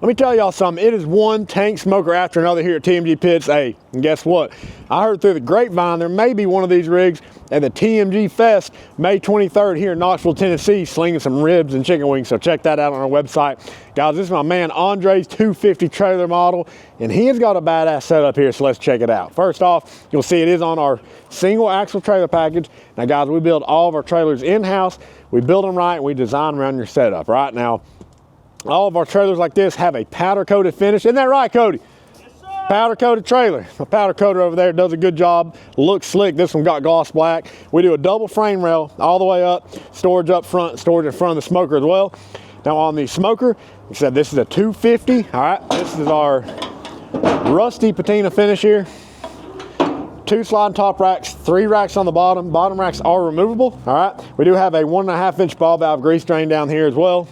Let me tell y'all something. It is one tank smoker after another here at TMG Pits. Hey, and guess what? I heard through the grapevine there may be one of these rigs at the TMG Fest May 23rd here in Knoxville, Tennessee, slinging some ribs and chicken wings. So check that out on our website. Guys, this is my man Andre's 250 trailer model, and he has got a badass setup here, so let's check it out. First off, you'll see it is on our single axle trailer package. Now guys, we build all of our trailers in-house. We build them right and we design around your setup. Right now, all of our trailers like this have a powder coated finish. Isn't that right, Cody? Yes, sir. Powder coated trailer. My powder coater over there does a good job. Looks slick. This one got gloss black. We do a double frame rail all the way up, storage up front, storage in front of the smoker as well. Now on the smoker, we said this is a 250. All right, this is our rusty patina finish here. 2 sliding top racks, 3 racks on the bottom. Bottom racks are removable. All right, we do have a 1.5 inch ball valve grease drain down here as well.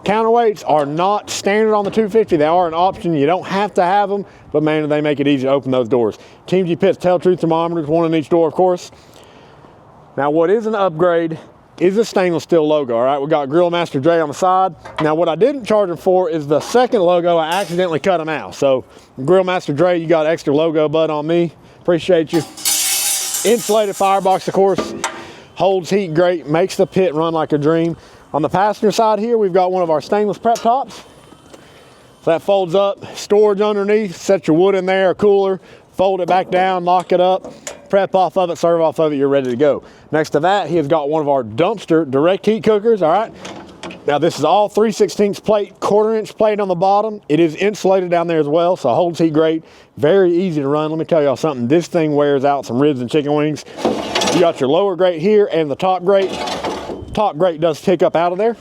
Counterweights are not standard on the 250. They are an option. You don't have to have them, but man, they make it easy to open those doors. TMG Pits Tell Truth thermometers, one in each door, of course. Now, what is an upgrade is the stainless steel logo. All right, we got Grill Master Dre on the side. Now, what I didn't charge him for is the second logo. I accidentally cut him out. So, Grill Master Dre, you got extra logo bud on me. Appreciate you. Insulated firebox, of course, holds heat great, makes the pit run like a dream. On the passenger side here, we've got one of our stainless prep tops. So that folds up, storage underneath, set your wood in there, a cooler, fold it back down, lock it up, prep off of it, serve off of it, you're ready to go. Next to that, he has got one of our dumpster direct heat cookers, all right? Now this is all 3/16 plate, 1/4 inch plate on the bottom. It is insulated down there as well, so holds heat great, very easy to run. Let me tell y'all something, this thing wears out some ribs and chicken wings. You got your lower grate here and the top grate. Top grate does pick up out of there.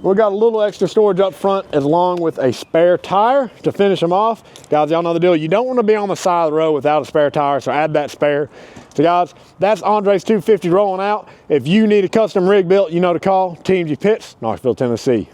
We've got a little extra storage up front along with a spare tire to finish them off. Guys, y'all know the deal. You don't want to be on the side of the road without a spare tire, so add that spare. So guys, that's Andre's 250 rolling out. If you need a custom rig built, you know to call TMG Pits, Knoxville, Tennessee.